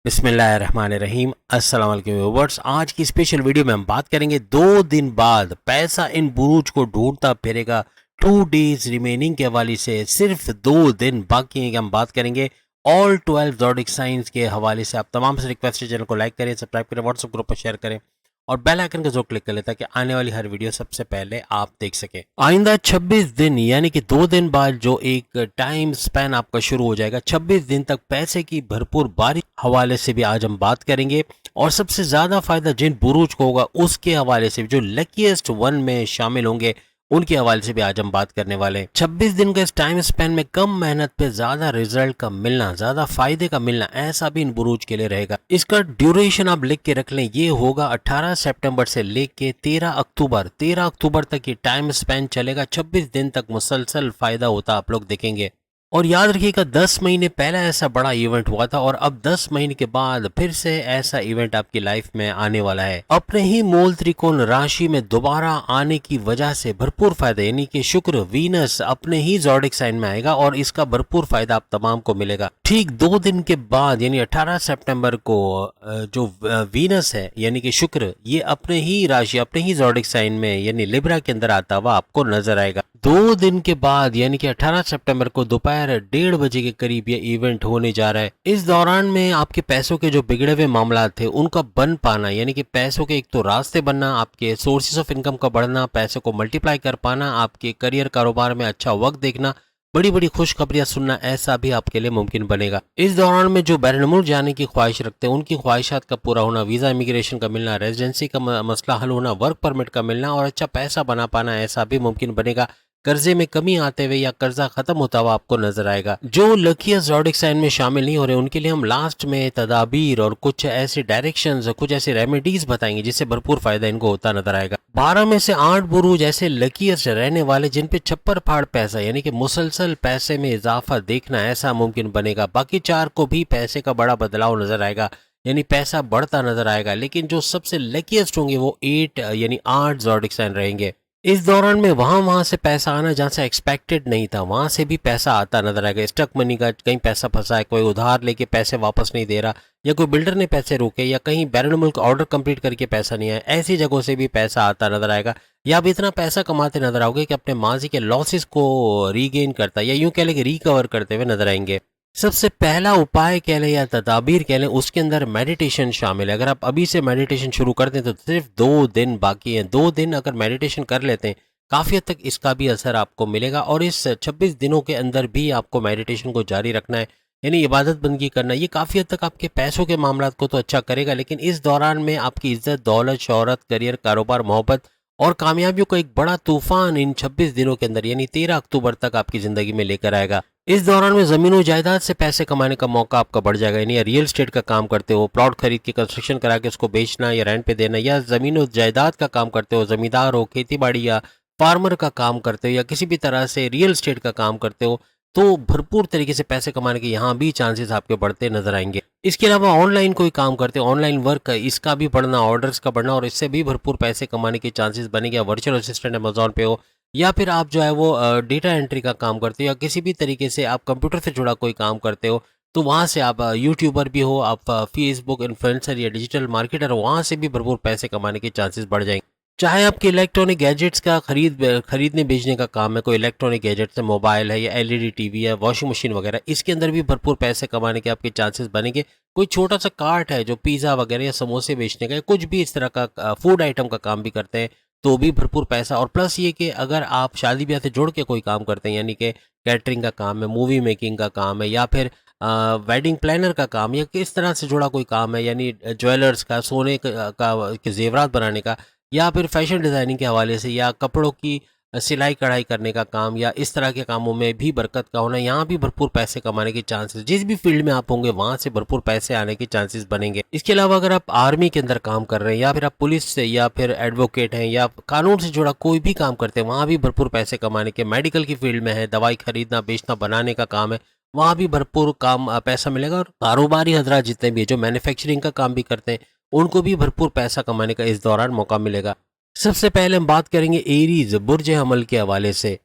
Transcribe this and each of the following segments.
बिस्मिल्लाहिर्रहमानिर्रहीम। अस्सलाम वालेकुम व्यूअर्स। आज की स्पेशल वीडियो में हम बात करेंगे 2 दिन बाद पैसा इन बुरूज को ढूंढता फिरेगा। 2 डेज रिमेनिंग के हवाले से सिर्फ 2 दिन बाकी हैं कि हम बात करेंगे ऑल 12 ज़ोडिक साइंस के हवाले से। आप तमाम से रिक्वेस्ट है चैनल को लाइक करें, सब्सक्राइब करें, व्हाट्सएप ग्रुप पर शेयर करें और बेल आइकन का जरूर क्लिक कर लें ताकि आने वाली हर वीडियो सबसे पहले आप देख सकें। आइंदा 26 दिन यानी कि 2 दिन बाद जो एक टाइम स्पैन आपका शुरू हो जाएगा, 26 दिन तक पैसे की भरपूर बारिश हवाले से भी आज हम बात करेंगे और सबसे ज्यादा फायदा जिन बुरूज को होगा उसके हवाले से जो लकीएस्ट वन में शामिल होंगे उनके हवाले से भी आज हम बात करने वाले हैं। 26 दिन का इस टाइम स्पेन में कम मेहनत पे ज्यादा रिजल्ट का मिलना, ज्यादा फायदे का मिलना, ऐसा भी इन बुरूज के लिए रहेगा। इसका ड्यूरेशन आप लिख के रख लें, ये होगा 18 सितंबर से लेके 13 अक्टूबर तक ये टाइम स्पेन चलेगा। 26 दिन तक मुसलसल फायदा होता आप लोग देखेंगे। और याद रखिएगा 10 महीने पहले ऐसा बड़ा इवेंट हुआ था और अब 10 महीने के बाद फिर से ऐसा इवेंट आपकी लाइफ में आने वाला है। अपने ही मूल त्रिकोण राशि में दोबारा आने की वजह से भरपूर फायदा, यानी कि शुक्र वीनस अपने ही ज़ोडिक साइन में आएगा और इसका भरपूर फायदा आप तमाम को मिलेगा। ठीक 2 दिन के बाद यानी 18 सितंबर को जो वीनस है यानी कि शुक्र, ये अपने ही राशि, अपने ही ज़ोडिक साइन में यानी लिब्रा के अंदर आता हुआ आपको नजर आएगा। 2 दिन के बाद यानी कि 18 सितंबर को दोपहर 1:30 के करीब ये इवेंट होने जा रहा है। इस दौरान में आपके पैसों के जो बिगड़े हुए मामला थे उनका बन पाना, यानी कि पैसों के एक तो रास्ते बनना, आपके सोर्सेज ऑफ इनकम का बढ़ना, पैसों को मल्टीप्लाई कर पाना, आपके करियर कारोबार में अच्छा वक्त देखना, बड़ी बड़ी खुशखबरियां सुनना, ऐसा भी आपके लिए मुमकिन बनेगा। इस दौरान में जो बैरून मुल्क जाने की ख्वाहिश रखते हैं उनकी ख्वाहिशात का पूरा होना, वीजा इमिग्रेशन का मिलना, रेजिडेंसी का मसला हल होना, वर्क परमिट का मिलना और अच्छा पैसा बना पाना, ऐसा भी मुमकिन बनेगा। कर्जे में कमी आते हुए या कर्जा खत्म होता हुआ आपको नजर आएगा। जो लकीएस्ट ज़ोडिक साइन में शामिल नहीं हो रहे उनके लिए हम लास्ट में तदाबीर और कुछ ऐसे डायरेक्शंस, कुछ ऐसे रेमेडीज बताएंगे जिससे भरपूर फायदा इनको होता नजर आएगा। 12 में से 8 बुरूज ऐसे लकीएस्ट रहने वाले जिन पे छप्पर फाड़ पैसा यानी कि मुसलसल पैसे में इजाफा देखना, ऐसा मुमकिन बनेगा। बाकी 4 को भी पैसे का बड़ा बदलाव नजर आएगा, यानी पैसा बढ़ता नजर आएगा। लेकिन जो सबसे लकीएस्ट होंगे वो 8 यानी 8 ज़ोडिक साइन रहेंगे। इस दौरान में वहां से पैसा आना जहां से एक्सपेक्टेड नहीं था वहां से भी पैसा आता नजर आएगा। स्टक मनी का कहीं पैसा फंसा है, कोई उधार लेके पैसे वापस नहीं दे रहा, या कोई बिल्डर ने पैसे रोके, या कहीं बैरून मुल्क ऑर्डर कंप्लीट करके पैसा नहीं आया, ऐसी जगहों से भी पैसा आता नजर आएगा। या आप इतना पैसा कमाते नजर आओगे कि अपने माजी के लॉसेस को रीगेन करता या यूं कह लें कि रिकवर करते हुए नजर आएंगे। सबसे पहला उपाय कह लें या तदाबीर कह लें, उसके अंदर मेडिटेशन शामिल है। अगर आप अभी से मेडिटेशन शुरू कर दें तो सिर्फ 2 दिन बाकी हैं, 2 दिन अगर मेडिटेशन कर लेते हैं काफ़ी हद तक इसका भी असर आपको मिलेगा। और इस 26 दिनों के अंदर भी आपको मेडिटेशन को जारी रखना है, यानी इबादत बंदगी करना। ये काफ़ी हद तक आपके पैसों के मामला को तो अच्छा करेगा, लेकिन इस दौरान में आपकी इज्जत, दौलत, शोहरत, करियर, कारोबार, मोहब्बत और कामयाबियों का एक बड़ा तूफान इन 26 दिनों के अंदर यानी 13 अक्टूबर तक आपकी ज़िंदगी में लेकर आएगा। इस दौरान में जमीन और जायदाद से पैसे कमाने का मौका आपका बढ़ जाएगा, यानी रियल एस्टेट का काम करते हो, प्लॉट खरीद के कंस्ट्रक्शन करा के उसको बेचना या रेंट पे देना, या जमीन और जायदाद का काम करते हो, जमींदार हो, खेती बाड़ी या फार्मर का काम करते हो, या किसी भी तरह से रियल एस्टेट का काम करते हो, तो भरपूर तरीके से पैसे कमाने के यहाँ भी चांसेस आपके बढ़ते नजर आएंगे। इसके अलावा ऑनलाइन कोई काम करते हो, ऑनलाइन वर्क, इसका भी बढ़ना, ऑर्डर्स का बढ़ना, और इससे भी भरपूर पैसे कमाने के चांसेस बनेंगे। वर्चुअल असिस्टेंट अमेजोन पे हो, या फिर आप जो है वो डेटा एंट्री का काम करते हो, या किसी भी तरीके से आप कंप्यूटर से जुड़ा कोई काम करते हो, तो वहाँ से आप यूट्यूबर भी हो, आप फेसबुक इन्फ्लुएंसर या डिजिटल मार्केटर हो, वहाँ से भी भरपूर पैसे कमाने के चांसेस बढ़ जाएंगे। चाहे आपके इलेक्ट्रॉनिक गैजेट्स का खरीदने बेचने का काम है, कोई इलेक्ट्रॉनिक गैजेट्स है, मोबाइल है या एलईडी टीवी है, वॉशिंग मशीन वगैरह, इसके अंदर भी भरपूर पैसे कमाने के आपके चांसेस बनेंगे। कोई छोटा सा कार्ट है जो पिज़्ज़ा वगैरह या समोसे बेचने का या कुछ भी इस तरह का फूड आइटम का काम भी करते हैं, तो भी भरपूर पैसा। और प्लस ये कि अगर आप शादी ब्याह से जुड़ के कोई काम करते हैं, यानी कि कैटरिंग का काम है, मूवी मेकिंग का काम है, या फिर वेडिंग प्लानर का काम, या किस तरह से जुड़ा कोई काम है, यानी ज्वेलर्स का, सोने के जेवरात बनाने का, या फिर फैशन डिज़ाइनिंग के हवाले से, या कपड़ों की सिलाई कढ़ाई करने का काम, या इस तरह के कामों में भी बरकत का होना, यहाँ भी भरपूर पैसे कमाने के चांसेस, जिस भी फील्ड में आप होंगे वहाँ से भरपूर पैसे आने के चांसेस बनेंगे। इसके अलावा अगर आप आर्मी के अंदर काम कर रहे हैं, या फिर आप पुलिस से, या फिर एडवोकेट हैं, या कानून से जुड़ा कोई भी काम करते हैं, वहाँ भी भरपूर पैसे कमाने के। मेडिकल की फील्ड में है, दवाई खरीदना बेचना बनाने का काम है, वहाँ भी भरपूर काम पैसा मिलेगा। और कारोबारी हजरात जितने भी है जो मैन्युफैक्चरिंग का काम भी करते हैं, उनको भी भरपूर पैसा कमाने का इस दौरान मौका मिलेगा। सबसे पहले हम बात करेंगे एरीज बुर्ज हमल के हवाले से।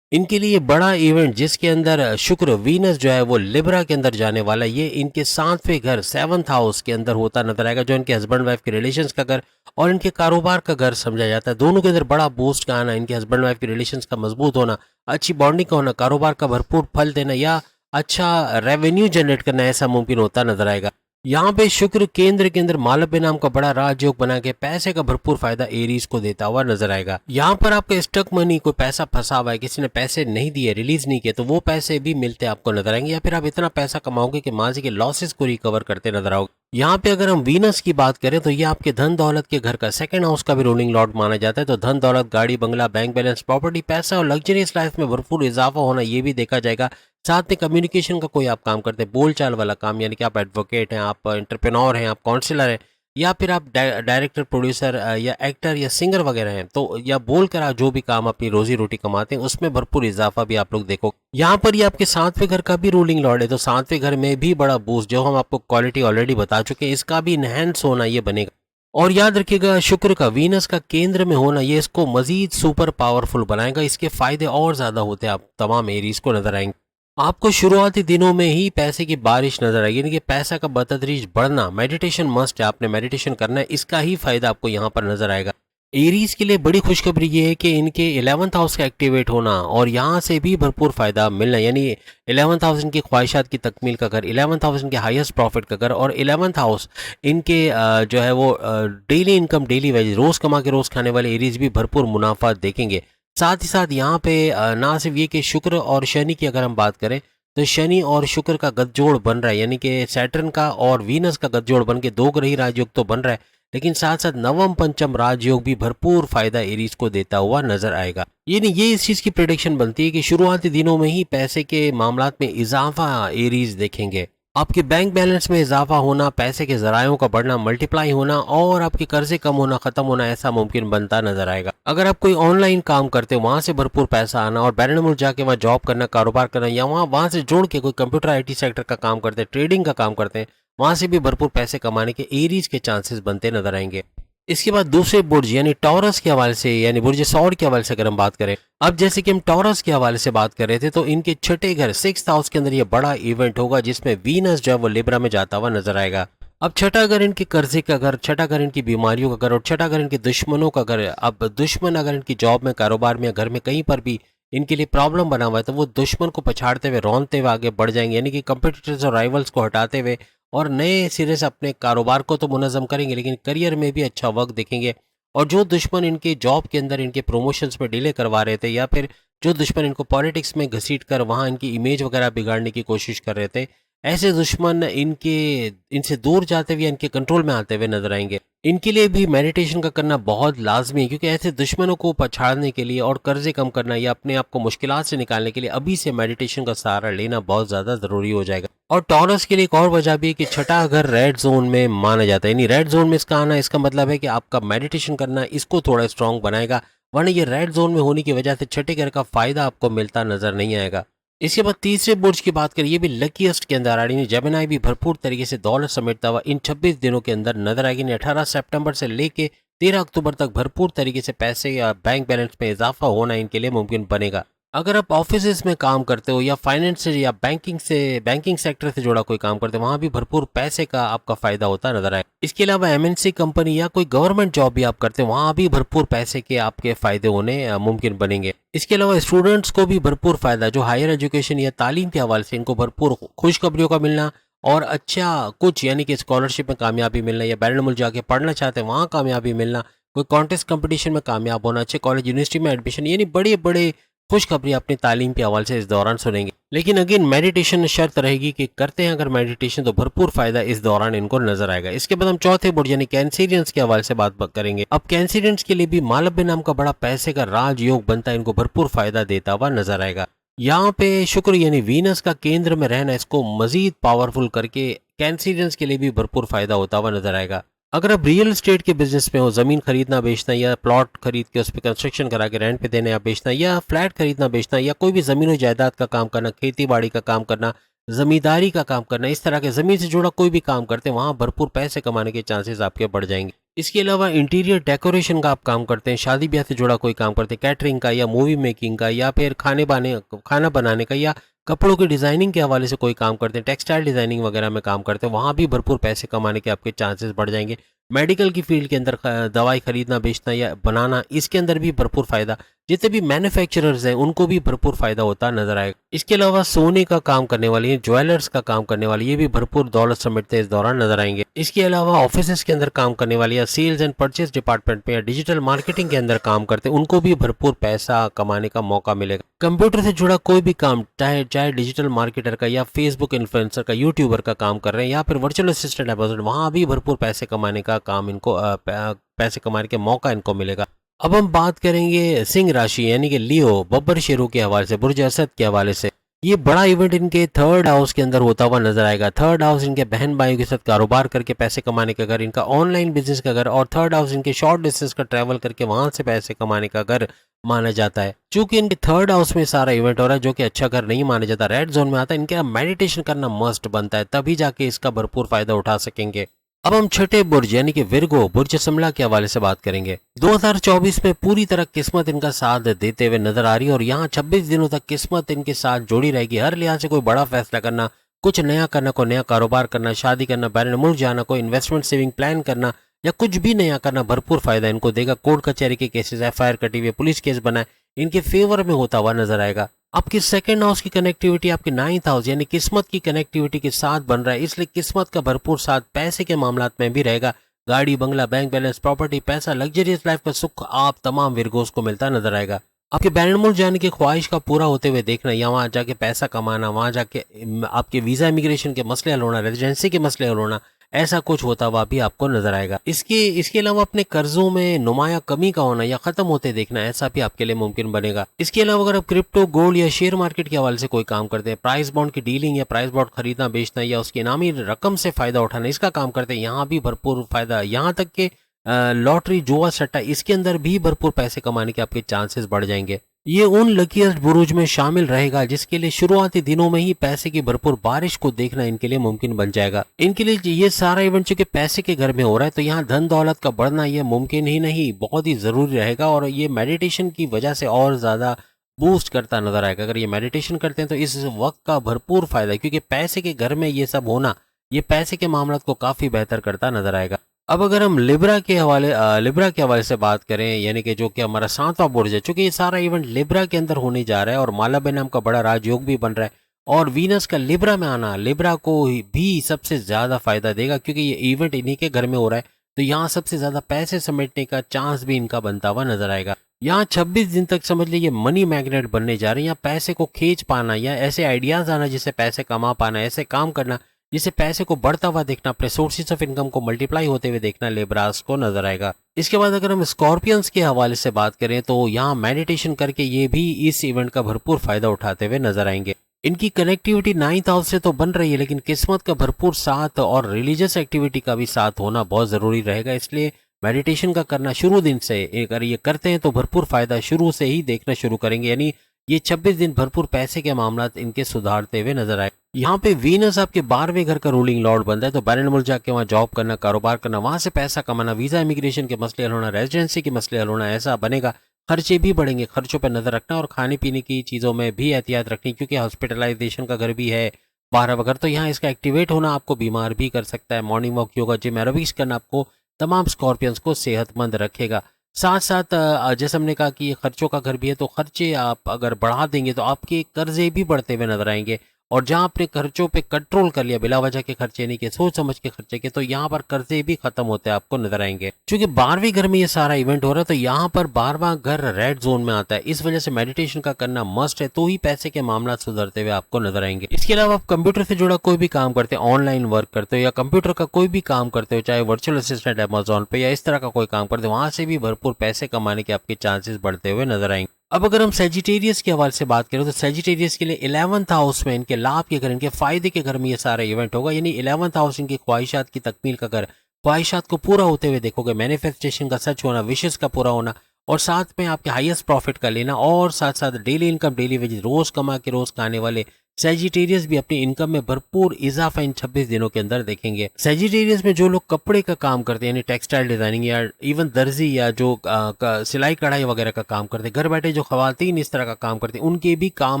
इनके लिए बड़ा इवेंट जिसके अंदर शुक्र वीनस जो है वो लिब्रा के अंदर जाने वाला है, ये इनके 7वें घर 7th हाउस के अंदर होता नजर आएगा, जो इनके हस्बैंड वाइफ के रिलेशंस का घर और इनके कारोबार का घर समझा जाता है। दोनों के अंदर बड़ा बूस्ट का आना, इनके हस्बैंड वाइफ के रिलेशंस का मजबूत होना, अच्छी बॉन्डिंग का होना, कारोबार का भरपूर फल देना या अच्छा रेवेन्यू जनरेट करना, ऐसा मुमकिन होता नजर आएगा। यहाँ पे शुक्र केंद्र के अंदर मालव्य नाम का बड़ा राजयोग बना के पैसे का भरपूर फायदा एरीज को देता हुआ नजर आएगा। यहाँ पर आपका स्टक मनी, कोई पैसा फंसा हुआ है, किसी ने पैसे नहीं दिए, रिलीज नहीं किए, तो वो पैसे भी मिलते आपको नजर आएंगे, या फिर आप इतना पैसा कमाओगे कि माजी के लॉसेस को रिकवर करते नजर आओगे। यहाँ पे अगर हम वीनस की बात करें तो ये आपके धन दौलत के घर का सेकंड हाउस का भी रूलिंग लॉर्ड माना जाता है। तो धन दौलत, गाड़ी बंगला, बैंक बैलेंस, प्रॉपर्टी, पैसा और लग्जरियस लाइफ में भरपूर इजाफा होना, ये भी देखा जाएगा। साथ में कम्युनिकेशन का कोई आप काम करते हैं, बोलचाल वाला काम, यानी कि आप एडवोकेट हैं, आप एंटरप्रेन्योर हैं, आप काउंसलर हैं, या फिर आप डायरेक्टर, प्रोड्यूसर या एक्टर या सिंगर वगैरह हैं, तो या बोलकर आप जो भी काम अपनी रोजी रोटी कमाते हैं उसमें भरपूर इजाफा भी आप लोग देखो। यहाँ पर ये आपके 7वें घर का भी रूलिंग लॉर्ड है, तो 7वें घर में भी बड़ा बूस्ट, जो हम आपको क्वालिटी ऑलरेडी बता चुके हैं, इसका भी इनहेंस होना ये बनेगा। और याद रखिएगा शुक्र का वीनस का केंद्र में होना ये इसको मजीद सुपर पावरफुल बनाएगा, इसके फायदे और ज्यादा होते हैं आप तमाम एरीज को नजर आएंगे। आपको शुरुआती दिनों में ही पैसे की बारिश नजर आएगी, यानी कि पैसा का बतदरीज बढ़ना। मेडिटेशन मस्ट है, आपने मेडिटेशन करना है, इसका ही फायदा आपको यहाँ पर नजर आएगा। एरीज के लिए बड़ी खुशखबरी ये है कि इनके 11th हाउस का एक्टिवेट होना और यहाँ से भी भरपूर फायदा मिलना, यानी 11th हाउस इनकी ख्वाहिशात की तकमील का घर, 11th हाउस इनके हाईएस्ट प्रॉफिट का घर, और 11th हाउस इनके जो है वो डेली इनकम, डेली वेज, रोज कमा के रोज खाने वाले एरीज भी भरपूर मुनाफा देखेंगे। साथ ही साथ यहाँ पे ना सिर्फ ये कि शुक्र और शनि की अगर हम बात करें तो शनि और शुक्र का गठजोड़ बन रहा है, यानी कि सैटर्न का और वीनस का गठजोड़ बन के दो ग्रही राजयोग तो बन रहा है, लेकिन साथ साथ नवम पंचम राजयोग भी भरपूर फायदा एरीज को देता हुआ नजर आएगा। यानी ये इस चीज की प्रेडिक्शन बनती है कि शुरुआती दिनों में ही पैसे के मामलात में इजाफा एरीज देखेंगे। आपके बैंक बैलेंस में इजाफा होना, पैसे के जरायों का बढ़ना, मल्टीप्लाई होना और आपके कर्जे कम होना, खत्म होना, ऐसा मुमकिन बनता नजर आएगा। अगर आप कोई ऑनलाइन काम करते हो, वहां से भरपूर पैसा आना, और बैरन मुल्क जाके वहाँ जॉब करना, कारोबार करना, या वहां से जोड़ के कोई कंप्यूटर आईटी सेक्टर का काम करते हैं, ट्रेडिंग का काम करते हैं, वहां से भी भरपूर पैसे कमाने के एरीज के चांसेस बनते नजर आएंगे। इसके बाद दूसरे बुर्ज यानी टॉरस के हवाले से, यानी बुर्ज सौर के हवाले से अगर हम बात करें, अब जैसे कि हम टॉरस के हवाले से बात कर रहे थे, तो इनके छठे घर 6th हाउस के अंदर ये बड़ा इवेंट होगा जिसमें वीनस जो है वो लिब्रा में जाता हुआ नजर आएगा। अब छठा घर इनके कर्जे का घर, छठा घर इनकी बीमारियों का घर, और छठा घर इनके दुश्मनों का घर है। अब दुश्मन अगर इनकी जॉब में, कारोबार में या घर में कहीं पर भी इनके लिए प्रॉब्लम बना हुआ है, तो वो दुश्मन को पछाड़ते हुए, रौंदते हुए आगे बढ़ जाएंगे, यानी कि कंपटीटर्स और राइवल्स को हटाते हुए और नए सिरे से अपने कारोबार को तो मुनज़्ज़म करेंगे, लेकिन करियर में भी अच्छा वक्त देखेंगे। और जो दुश्मन इनके जॉब के अंदर इनके प्रमोशंस में डिले करवा रहे थे, या फिर जो दुश्मन इनको पॉलिटिक्स में घसीट कर वहाँ इनकी इमेज वगैरह बिगाड़ने की कोशिश कर रहे थे, ऐसे दुश्मन इनसे दूर जाते हुए, इनके कंट्रोल में आते हुए नजर आएंगे। इनके लिए भी मेडिटेशन का करना बहुत लाजमी है, क्योंकि ऐसे दुश्मनों को पछाड़ने के लिए और कर्जे कम करना या अपने आप को मुश्किलात से निकालने के लिए अभी से मेडिटेशन का सहारा लेना बहुत ज़्यादा ज़रूरी हो जाएगा। और टॉरस के लिए एक और वजह भी है कि छठा घर रेड जोन में माना जाता है, यानी रेड जोन में इसका आना, इसका मतलब है कि आपका मेडिटेशन करना इसको थोड़ा स्ट्रांग बनाएगा, वरना ये रेड जोन में होने की वजह से छठे घर का फायदा आपको मिलता नजर नहीं आएगा। इसके बाद तीसरे बुर्ज की बात करें, ये भी लकीस्ट के अंदर आ रही है, जेमिनी भी भरपूर तरीके से दौलत समेटता हुआ इन 26 दिनों के अंदर नजर आएगी। 18 सितंबर से लेके 13 अक्टूबर तक भरपूर तरीके से पैसे या बैंक बैलेंस में इजाफा होना इनके लिए मुमकिन बनेगा। अगर आप ऑफिस में काम करते हो या फाइनेंस से या बैंकिंग सेक्टर से जुड़ा कोई काम करते हो, वहां भी भरपूर पैसे का आपका फायदा होता नजर आए। इसके अलावा एमएनसी कंपनी या कोई गवर्नमेंट जॉब भी आप करते हो, वहां भी भरपूर पैसे के आपके फायदे होने मुमकिन बनेंगे। इसके अलावा स्टूडेंट्स को भी भरपूर फायदा, जो हायर एजुकेशन या तालीम के हवाले से इनको भरपूर खुशखबरियों का मिलना और अच्छा कुछ, यानी कि स्कॉलरशिप में कामयाबी मिलना, या बैरन मुल्क जाके पढ़ना चाहते हैं वहाँ कामयाबी मिलना, कोई कॉन्टेस्ट कंपटीशन में कामयाब होना, अच्छे कॉलेज यूनिवर्सिटी में एडमिशन, यानी बड़े बड़े खुशखबरी अपनी तालीम के हवाले से इस दौरान सुनेंगे। लेकिन अगेन मेडिटेशन शर्त रहेगी कि करते हैं अगर मेडिटेशन तो भरपूर फायदा इस दौरान इनको नजर आएगा। इसके बाद हम चौथे बुर्ज यानी कैंसिरियंस के हवाले से बात करेंगे। अब कैंसिरियंस के लिए भी मालव्य नाम का बड़ा पैसे का राजयोग बनता है, इनको भरपूर फायदा देता हुआ नजर आएगा। यहाँ पे शुक्र यानी वीनस का केंद्र में रहना इसको मजीद पावरफुल करके कैंसिरियंस के लिए भी भरपूर फायदा होता हुआ नजर आएगा। अगर आप रियल एस्टेट के बिजनेस में हो, जमीन खरीदना बेचना या प्लॉट खरीद के उस पर कंस्ट्रक्शन करा के रेंट पे देना या बेचना, या फ्लैट खरीदना बेचना, या कोई भी जमीन और जायदाद का काम करना, खेती बाड़ी का काम करना, जमींदारी का काम करना, इस तरह के जमीन से जुड़ा कोई भी काम करते हैं, वहां भरपूर पैसे कमाने के चांसेस आपके बढ़ जाएंगे। इसके अलावा इंटीरियर डेकोरेशन का आप काम करते हैं, शादी ब्याह से जुड़ा कोई काम करते हैं, कैटरिंग का या मूवी मेकिंग का या फिर खाना बनाने का या कपड़ों की डिज़ाइनिंग के हवाले से कोई काम करते हैं, टेक्सटाइल डिज़ाइनिंग वगैरह में काम करते हैं, वहाँ भी भरपूर पैसे कमाने के आपके चांसेस बढ़ जाएंगे। मेडिकल की फील्ड के अंदर दवाई खरीदना, बेचना या बनाना, इसके अंदर भी भरपूर फ़ायदा। जितने भी मैन्युफैक्चरर्स हैं उनको भी भरपूर फ़ायदा होता नजर आएगा। इसके अलावा सोने का काम करने वाले, ज्वेलर्स का काम करने वाले, ये भी भरपूर दौलत समेटते इस दौरान नजर आएंगे। इसके अलावा ऑफिस के अंदर काम करने वाले या सेल्स एंड परचेज डिपार्टमेंट में या डिजिटल मार्केटिंग के अंदर काम करते हैं, उनको भी भरपूर पैसा कमाने का मौका मिलेगा। कंप्यूटर से जुड़ा कोई भी काम, चाहे चाहे डिजिटल मार्केटर का या फेसबुक इन्फ्लुएंसर का, यूट्यूबर का काम कर रहे हैं या फिर वर्चुअल असिस्टेंट एम्बेसडर, वहाँ भी भरपूर पैसे कमाने का काम इनको पैसे कमाने के मौका इनको मिलेगा। अब हम बात करेंगे सिंह राशि यानी कि लियो, बब्बर शेरों के हवाले से, बुर्ज असद के हवाले से। ये बड़ा इवेंट इनके थर्ड हाउस के अंदर होता हुआ नजर आएगा। थर्ड हाउस इनके बहन भाइयों के साथ कारोबार करके पैसे कमाने का घर, इनका ऑनलाइन बिजनेस का घर, और थर्ड हाउस इनके शॉर्ट डिस्टेंस का ट्रैवल करके वहां से पैसे कमाने का घर माना जाता है। चूंकि इनके थर्ड हाउस में सारा इवेंट हो रहा है, जो कि अच्छा घर नहीं माना जाता, रेड जोन में आता है, इनके मेडिटेशन करना मस्ट बनता है, तभी जाके इसका भरपूर फायदा उठा सकेंगे। अब हम छठे बुर्ज यानी कि विर्गो, बुर्ज शिमला के हवाले से बात करेंगे। 2024 में पूरी तरह किस्मत इनका साथ देते हुए नजर आ रही है और यहाँ 26 दिनों तक किस्मत इनके साथ जुड़ी रहेगी। हर लिहाज से कोई बड़ा फैसला करना, कुछ नया करना, कोई नया कारोबार करना, शादी करना, बैरन मुल्क जाना, कोई इन्वेस्टमेंट सेविंग प्लान करना या कुछ भी नया करना, भरपूर फायदा इनको देगा। कोर्ट कचहरी के केसेस, FIR कटी हुई, पुलिस केस बनाए, इनके फेवर में होता हुआ नजर आएगा। आपकी सेकंड हाउस की कनेक्टिविटी आपके 9th हाउस यानी किस्मत की कनेक्टिविटी के साथ बन रहा है, इसलिए किस्मत का भरपूर साथ पैसे के मामलात में भी रहेगा। गाड़ी, बंगला, बैंक बैलेंस, प्रॉपर्टी, पैसा, लग्जरियस लाइफ का सुख आप तमाम विरगोस को मिलता नजर आएगा। आपके बैरन मुल्क जाने की ख्वाहिश का पूरा होते हुए देखना या वहाँ जाके पैसा कमाना, वहाँ जाके आपके वीजा इमिग्रेशन के मसले हल होना, रेजिडेंसी के मसले हल होना, ऐसा कुछ होता हुआ भी आपको नजर आएगा। इसके अलावा अपने कर्जों में नुमाया कमी का होना या खत्म होते देखना, ऐसा भी आपके लिए मुमकिन बनेगा। इसके अलावा अगर आप क्रिप्टो, गोल्ड या शेयर मार्केट के हवाले से कोई काम करते हैं, प्राइस बॉन्ड की डीलिंग या प्राइस बॉन्ड खरीदना बेचना या उसकी इनामी रकम से फायदा उठाना, इसका काम करते हैं, यहाँ भी भरपूर फायदा। यहाँ तक कि लॉटरी, जुआ, सट्टा, इसके अंदर भी भरपूर पैसे कमाने के आपके चांसेस बढ़ जाएंगे। ये उन लकीस्ट बुरुज में शामिल रहेगा जिसके लिए शुरुआती दिनों में ही पैसे की भरपूर बारिश को देखना इनके लिए मुमकिन बन जाएगा। इनके लिए ये सारा इवेंट चूंकि पैसे के घर में हो रहा है, तो यहाँ धन दौलत का बढ़ना ये मुमकिन ही नहीं, बहुत ही जरूरी रहेगा और ये मेडिटेशन की वजह से और ज्यादा बूस्ट करता नजर आएगा। अगर ये मेडिटेशन करते हैं तो इस वक्त का भरपूर फायदा है, क्योंकि पैसे के घर में ये सब होना, ये पैसे के मामला को काफी बेहतर करता नजर आएगा। अब अगर हम लिब्रा के हवाले से बात करें, यानी कि जो कि हमारा 7वां बुर्ज है, चूंकि ये सारा इवेंट लिब्रा के अंदर होने जा रहा है और मालाबे नाम का बड़ा राजयोग भी बन रहा है और वीनस का लिब्रा में आना लिब्रा को भी सबसे ज्यादा फायदा देगा, क्योंकि ये इवेंट इन्हीं के घर में हो रहा है, तो यहाँ सबसे ज्यादा पैसे समेटने का चांस भी इनका बनता हुआ नजर आएगा। यहाँ 26 दिन तक समझ लीजिए मनी मैग्नेट बनने जा रहे हैं, यहाँ पैसे को खींच पाना या ऐसे आइडियाज आना जिससे पैसे कमा पाना, ऐसे काम करना जिससे पैसे को बढ़ता हुआ देखना, अपने सोर्सेज ऑफ इनकम को मल्टीप्लाई होते हुए देखना लिब्रास को नजर आएगा। इसके बाद अगर हम स्कॉर्पियंस के हवाले से बात करें तो यहाँ मेडिटेशन करके ये भी इस इवेंट का भरपूर फायदा उठाते हुए नजर आएंगे। इनकी कनेक्टिविटी 9th हाउस से तो बन रही है, लेकिन किस्मत का भरपूर साथ और रिलीजियस एक्टिविटी का भी साथ होना बहुत जरूरी रहेगा, इसलिए मेडिटेशन का करना शुरू दिन से, अगर ये करते हैं तो भरपूर फायदा शुरू से ही देखना शुरू करेंगे। यानी ये 26 दिन भरपूर पैसे के मामला इनके सुधारते हुए नजर आए। यहाँ पे वीनस आपके 12वें घर का रूलिंग लॉर्ड बनता है, तो बैरन मुल्क जाके वहाँ जॉब करना, कारोबार करना, वहां से पैसा कमाना, वीजा इमिग्रेशन के मसले हल होना, रेजिडेंसी के मसले हल होना, ऐसा बनेगा। खर्चे भी बढ़ेंगे, खर्चों पर नजर रखना और खाने पीने की चीजों में भी एहतियात रखनी, क्योंकि हॉस्पिटलाइजेशन का घर भी है 12 वगैरह, तो यहाँ इसका एक्टिवेट होना आपको बीमार भी कर सकता है। Morning walk, yoga, gym, aerobics करना आपको तमाम स्कॉर्पियंस को सेहतमंद रखेगा। साथ साथ जैसे हमने कहा कि ये खर्चों का घर भी है, तो खर्चे आप अगर बढ़ा देंगे तो आपके कर्जे भी बढ़ते हुए नजर आएंगे, और जहां अपने खर्चों पे कंट्रोल कर लिया, बिला वजह के खर्चे नहीं किए, सोच समझ के खर्चे किए, तो यहाँ पर कर्जे भी खत्म होते आपको नजर आएंगे। क्योंकि 12वें घर में ये सारा इवेंट हो रहा है, तो यहाँ पर 12वां घर रेड जोन में आता है, इस वजह से मेडिटेशन का करना मस्ट है, तो ही पैसे के मामला सुधरते हुए आपको नजर आएंगे। इसके अलावा आप कंप्यूटर से जुड़ा कोई भी काम करते हो, ऑनलाइन वर्क करते हो या कंप्यूटर का कोई भी काम करते हो, चाहे वर्चुअल असिस्टेंट अमेजोन पे या इस तरह का कोई काम करते हो, वहां से भी भरपूर पैसे कमाने के आपके चांसेस बढ़ते हुए नजर आएंगे। अब अगर हम सेजिटेरियस के हवाले से बात करें तो सेजिटेरियस के लिए 11th हाउस में, इनके लाभ के घर, इनके फायदे के घर में ये सारा इवेंट होगा। यानी 11th हाउस इनकी ख्वाहिशात की तकमील का घर, ख्वाहिशात को पूरा होते हुए देखोगे, मैनिफेस्टेशन का सच होना, विशेष का पूरा होना, और साथ में आपके हाईएस्ट प्रॉफिट का लेना, और साथ साथ डेली इनकम, डेली वेजेस, रोज कमा के रोज खाने वाले सैजिटेरियस भी अपनी इनकम में भरपूर इजाफा इन 26 दिनों के अंदर देखेंगे। सैजिटेरियस में जो लोग कपड़े का काम करते हैं यानी टेक्सटाइल डिजाइनिंग या इवन दर्जी या जो सिलाई कढ़ाई वगैरह का काम करते हैं, घर बैठे जो खवातीन इस तरह का काम करते हैं, उनके भी काम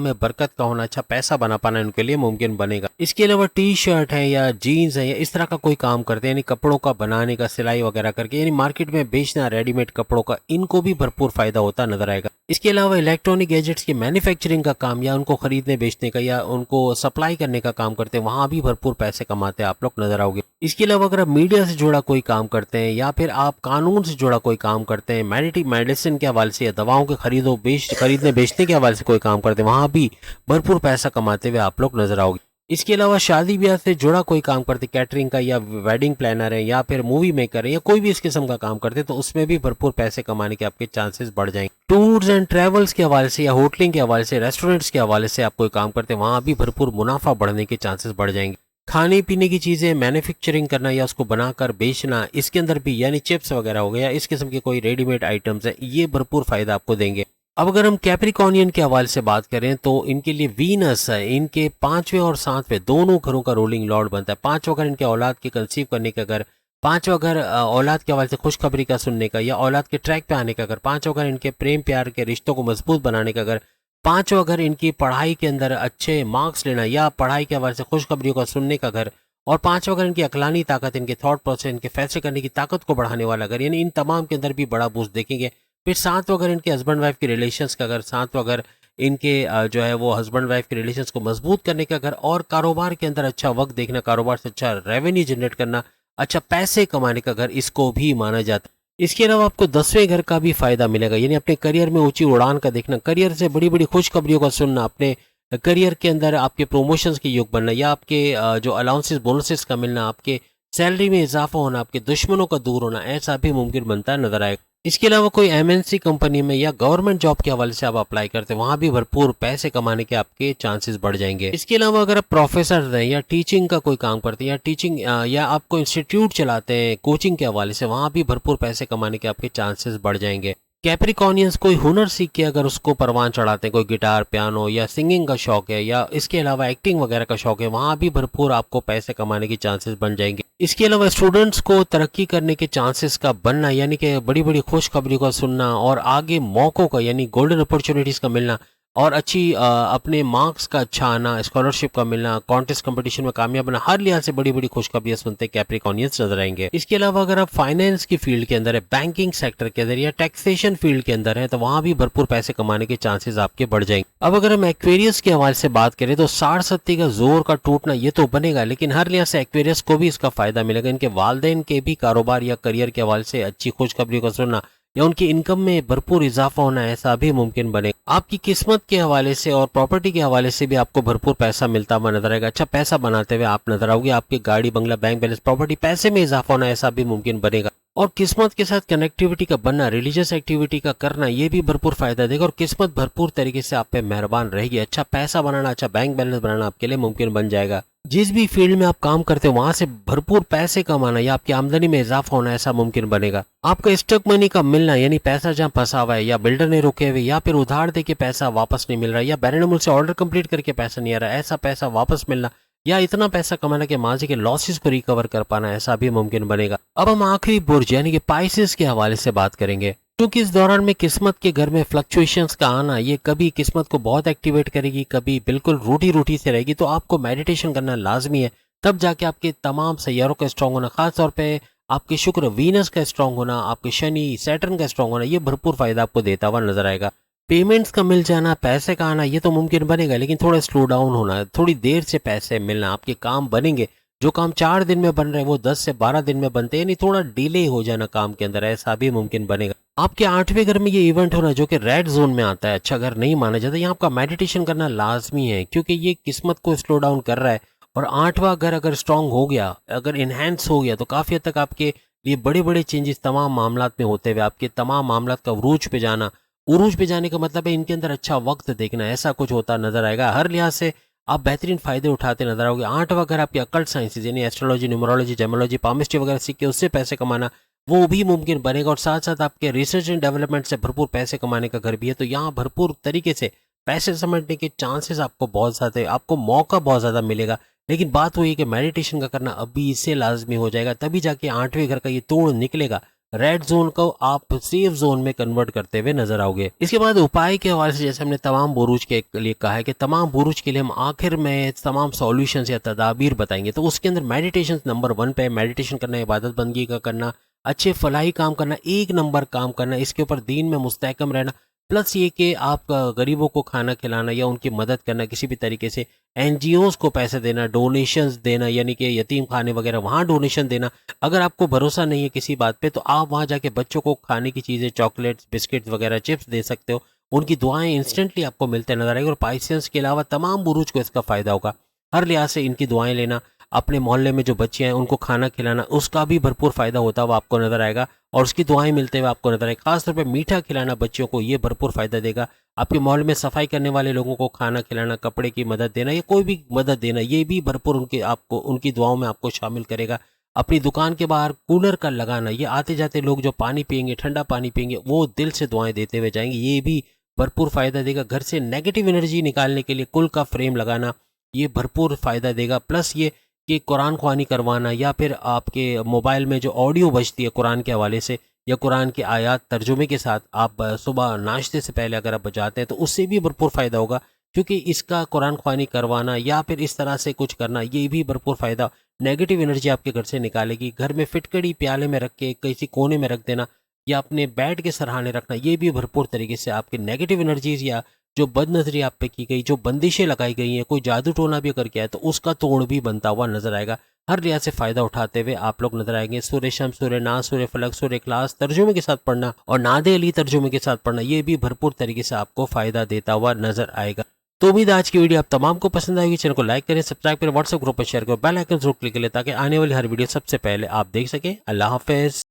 में बरकत का होना, अच्छा पैसा बना पाना उनके लिए मुमकिन बनेगा। इसके अलावा टी शर्ट है या जीन्स है या इस तरह का कोई काम करते हैं यानी कपड़ों का बनाने का, सिलाई वगैरह करके यानी मार्केट में बेचना रेडीमेड कपड़ों का, इनको भी भरपूर फायदा होता नजर आएगा। इसके अलावा इलेक्ट्रॉनिक गैजेट्स की मैन्युफैक्चरिंग का काम या उनको खरीदने बेचने का या उनको सप्लाई करने का काम करते हैं, वहां भी भरपूर पैसे कमाते हैं आप लोग नजर आओगे। इसके अलावा अगर आप मीडिया से जुड़ा कोई काम करते हैं या फिर आप कानून से जुड़ा कोई काम करते हैं, मेडिसिन के हवाले से या दवाओं के खरीदने बेचने के हवाले से कोई काम करते हैं, वहां भी भरपूर पैसा कमाते हुए आप लोग नजर आओगे। इसके अलावा शादी ब्याह से जुड़ा कोई काम करते, कैटरिंग का या वेडिंग प्लानर है या फिर मूवी मेकर है या कोई भी इस किस्म का काम करते, तो उसमें भी भरपूर पैसे कमाने के आपके चांसेस बढ़ जाएंगे। टूर्स एंड ट्रेवल्स के हवाले से या होटलिंग के हवाले से, रेस्टोरेंट्स के हवाले से आप कोई काम करते हैं, वहां भी भरपूर मुनाफा बढ़ने के चांसेस बढ़ जाएंगे। खाने पीने की चीजें मैन्युफैक्चरिंग करना या उसको बनाकर बेचना, इसके अंदर भी यानी चिप्स वगैरह हो गया, इस किस्म के कोई रेडीमेड आइटम्स है, ये भरपूर फायदा आपको देंगे। अब अगर हम कैप्रिकॉर्नियन के हवाले से बात करें तो इनके लिए वीनस है, इनके 5वें और 7वें दोनों घरों का रूलिंग लॉर्ड बनता है। 5वां घर इनके औलाद के कंसीव करने का घर, 5वां घर औलाद के हवाले से खुशखबरी का सुनने का या औलाद के ट्रैक पे आने का घर, 5वां घर इनके प्रेम प्यार के रिश्तों को मजबूत बनाने का घर, 5वां घर इनकी पढ़ाई के अंदर अच्छे मार्क्स लेना या पढ़ाई के हवाले से खुशखबरियों का सुनने का घर, और 5वां घर इनकी अकलानी ताकत, इनके थॉट प्रोसेस, इनके फैसले करने की ताकत को बढ़ाने वाला घर, यानी इन तमाम के अंदर भी बड़ा बूस्ट देखेंगे। फिर 7वां घर इनके हस्बैंड वाइफ के रिलेशंस का घर, 7वां घर इनके जो है वो हस्बैंड वाइफ के रिलेशंस को मजबूत करने का घर, और कारोबार के अंदर अच्छा वक्त देखना, कारोबार से अच्छा रेवेन्यू जनरेट करना, अच्छा पैसे कमाने का घर, इसको भी माना जाता है। इसके अलावा आपको 10वें घर का भी फायदा मिलेगा, यानी अपने करियर में ऊंची उड़ान का देखना, करियर से बड़ी बड़ी खुशखबरियों का सुनना, अपने करियर के अंदर आपके प्रमोशंस के योग बनना या आपके जो अलाउंसेस बोनसेस का मिलना, आपके सैलरी में इजाफा होना, आपके दुश्मनों का दूर होना, ऐसा भी मुमकिन बनता नजर आएगा। इसके अलावा कोई एमएनसी कंपनी में या गवर्नमेंट जॉब के हवाले से आप अप्लाई करते हैं, वहां भी भरपूर पैसे कमाने के आपके चांसेस बढ़ जाएंगे। इसके अलावा अगर आप प्रोफेसर हैं या टीचिंग का कोई काम करते हैं या टीचिंग या आप कोई इंस्टीट्यूट चलाते हैं कोचिंग के हवाले से, वहां भी भरपूर पैसे कमाने के आपके चांसेस बढ़ जाएंगे। कैप्रिकॉर्नियंस कोई हुनर सीख के अगर उसको परवान चढ़ाते हैं, कोई गिटार पियानो या सिंगिंग का शौक है या इसके अलावा एक्टिंग वगैरह का शौक है, वहां भी भरपूर आपको पैसे कमाने के चांसेस बन जाएंगे। इसके अलावा स्टूडेंट्स को तरक्की करने के चांसेस का बनना, यानी कि बड़ी बड़ी खुशखबरी का सुनना और आगे मौकों का यानी गोल्डन अपॉर्चुनिटीज का मिलना और अच्छी अपने मार्क्स का अच्छा आना, स्कॉलरशिप का मिलना, कॉन्टेस्ट कंपटीशन में कामयाब बना, हर लिहाज से बड़ी बड़ी खुशखबरियां सुनते कैप्रिकॉर्नियंस नजर आएंगे। इसके अलावा अगर आप फाइनेंस की फील्ड के अंदर है, बैंकिंग सेक्टर के अंदर या टैक्सेशन फील्ड के अंदर है, तो वहां भी भरपूर पैसे कमाने के चांसेस आपके बढ़ जाएंगे। अब अगर हम एक्वेरियस के हवाले से बात करें तो 60-70 का जोर का टूटना ये तो बनेगा, लेकिन हर लिहाज से एक्वेरियस को भी इसका फायदा मिलेगा। इनके वालदेन के भी कारोबार या करियर के हवाले से अच्छी खुशखबरी को सुनना या उनकी इनकम में भरपूर इजाफा होना, ऐसा भी मुमकिन बनेगा। आपकी किस्मत के हवाले से और प्रॉपर्टी के हवाले से भी आपको भरपूर पैसा मिलता हुआ नजर आएगा, अच्छा पैसा बनाते हुए आप नजर आओगे। आपके गाड़ी बंगला बैंक बैलेंस प्रॉपर्टी पैसे में इजाफा होना, ऐसा भी मुमकिन बनेगा। और किस्मत के साथ कनेक्टिविटी का बनना, रिलीजियस एक्टिविटी का करना, ये भी भरपूर फायदा देगा और किस्मत भरपूर तरीके से आप पे मेहरबान रहेगी। अच्छा पैसा बनाना, अच्छा बैंक बैलेंस बनाना आपके लिए मुमकिन बन जाएगा। जिस भी फील्ड में आप काम करते हो वहां से भरपूर पैसे कमाना या आपकी आमदनी में इजाफा होना, ऐसा मुमकिन बनेगा। आपका स्टक मनी का मिलना, यानी पैसा जहां फंसा हुआ है या बिल्डर ने रोके हुए या फिर उधार दे के पैसा वापस नहीं मिल रहा या बैरन मुल्क से ऑर्डर कंप्लीट करके पैसा नहीं आ रहा, ऐसा पैसा वापस मिलना या इतना पैसा कमाना के माजी के लॉसेस को रिकवर कर पाना, ऐसा भी मुमकिन बनेगा। अब हम आखिरी बुर्ज यानी कि पाइसेस के हवाले से बात करेंगे, क्योंकि इस दौरान में किस्मत के घर में फ्लक्चुएशंस का आना, ये कभी किस्मत को बहुत एक्टिवेट करेगी, कभी बिल्कुल रूटी से रहेगी। तो आपको मेडिटेशन करना लाजमी है, तब जाके आपके तमाम सैयारों का स्ट्रांग होना, खासतौर पे आपके शुक्र वीनस का स्ट्रांग होना, आपके शनि सैटर्न का स्ट्रांग होना, ये भरपूर फायदा आपको देता हुआ नजर आएगा। पेमेंट्स का मिल जाना, पैसे का आना, ये तो मुमकिन बनेगा, लेकिन थोड़ा स्लो डाउन होना, थोड़ी देर से पैसे मिलना, आपके काम बनेंगे। जो काम 4 दिन में बन रहे हैं वो 10 से 12 दिन में बनते हैं, नहीं थोड़ा डिले हो जाना काम के अंदर, ऐसा भी मुमकिन बनेगा। आपके 8वें घर में ये इवेंट होना जो कि रेड जोन में आता है, अच्छा घर नहीं माना जाता, यहाँ आपका मेडिटेशन करना लाजमी है, क्योंकि ये किस्मत को स्लो डाउन कर रहा है। और 8वां घर अगर स्ट्रांग हो गया, अगर इनहेंस हो गया, तो काफी हद तक आपके लिए बड़े बड़े चेंजेस तमाम मामलात में होते हुए आपके तमाम मामलात का उरूज पे जाना, उरूज पे जाने का मतलब है इनके अंदर अच्छा वक्त देखना, ऐसा कुछ होता नजर आएगा। हर लिहाज से आप बेहतरीन फायदे उठाते नजर आओगे। 8वां घर आपकी अकल्ट साइंसेज यानी एस्ट्रोलॉजी, न्यूमरोलॉजी, जेमोलॉजी, पामिस्ट्री वगैरह सीख के उससे पैसे कमाना, वो भी मुमकिन बनेगा। और साथ साथ आपके रिसर्च एंड डेवलपमेंट से भरपूर पैसे कमाने का घर भी है, तो यहाँ भरपूर तरीके से पैसे समेटने के चांसेस आपको बहुत ज़्यादा है, आपको मौका बहुत ज़्यादा मिलेगा। लेकिन बात वही है कि मेडिटेशन का करना अभी इससे लाजमी हो जाएगा, तभी जाके 8वें घर का ये तोड़ निकलेगा। रेड जोन को आप सेफ जोन में कन्वर्ट करते हुए नजर आओगे। इसके बाद उपाय के हवाले से जैसे हमने तमाम बुरूज के लिए कहा है कि तमाम बुरूज के लिए हम आखिर में तमाम सॉल्यूशंस या तदाबीर बताएंगे, तो उसके अंदर मेडिटेशन नंबर 1 पे, मेडिटेशन करना, इबादत बंदगी का करना, अच्छे फलाही काम करना, एक नंबर काम करना, इसके ऊपर दीन में मुस्तहकम रहना, प्लस ये कि आप गरीबों को खाना खिलाना या उनकी मदद करना किसी भी तरीके से, एनजीओज को पैसे देना, डोनेशंस देना, यानी कि यतीम खाने वगैरह वहाँ डोनेशन देना। अगर आपको भरोसा नहीं है किसी बात पे, तो आप वहाँ जाके बच्चों को खाने की चीज़ें, चॉकलेट्स, बिस्किट्स वगैरह, चिप्स दे सकते हो। उनकी दुआएं इंस्टेंटली आपको मिलते नजर आएगी और पाइसेंस के अलावा तमाम बुरूज को इसका फ़ायदा होगा। हर लिहाज से इनकी दुआएं लेना, अपने मोहल्ले में जो बच्चे हैं उनको खाना खिलाना, उसका भी भरपूर फ़ायदा होता हुआ आपको नज़र आएगा और उसकी दुआएं मिलते हुए आपको नज़र आएगा। खासतौर पर मीठा खिलाना बच्चों को, ये भरपूर फ़ायदा देगा। आपके मोहल्ले में सफाई करने वाले लोगों को खाना खिलाना, कपड़े की मदद देना या कोई भी मदद देना, ये भी भरपूर उनकी दुआओं में आपको शामिल करेगा। अपनी दुकान के बाहर कूलर का लगाना, ये आते जाते लोग जो पानी पियेंगे, ठंडा पानी पियेंगे, वो दिल से दुआएं देते हुए जाएंगे, ये भी भरपूर फ़ायदा देगा। घर से नेगेटिव एनर्जी निकालने के लिए कुल का फ्रेम लगाना, ये भरपूर फ़ायदा देगा। प्लस ये कि कुरान ख्वानी करवाना या फिर आपके मोबाइल में जो ऑडियो बजती है कुरान के हवाले से या कुरान के आयात तर्जुमे के साथ, आप सुबह नाश्ते से पहले अगर आप बजाते हैं तो उससे भी भरपूर फ़ायदा होगा, क्योंकि इसका कुरान ख्वानी करवाना या फिर इस तरह से कुछ करना, ये भी भरपूर फ़ायदा नेगेटिव एनर्जी आपके घर से निकालेगी। घर में फिटकड़ी प्याले में रख के किसी कोने में रख देना या अपने बेड के सराहने रखना, ये भी भरपूर तरीके से आपकी नेगेटिव एनर्जीज या जो बदनजरी आप पे की गई, जो बंदिशें लगाई गई हैं, कोई जादू टोना भी अगर किया है तो उसका तोड़ भी बनता हुआ नजर आएगा। हर लिहाज से फ़ायदा उठाते हुए आप लोग नजर आएंगे। सूर्य शम्स, सूर्य नास, सूर्य फलक, सूर्य इखलास तर्जुमे के साथ पढ़ना और नादे अली तर्जुमे के साथ पढ़ना, ये भी भरपूर तरीके से आपको फ़ायदा देता हुआ नजर आएगा। तो उम्मीद आज की वीडियो आप तमाम को पसंद आएगी। चैनल को लाइक करें, सब्सक्राइब करें, व्हाट्सएप ग्रुप पर शेयर करें, बेल आइकन जरूर क्लिक करें ताकि आने वाली हर वीडियो सबसे पहले आप देख सकें। अल्लाह हाफिज़।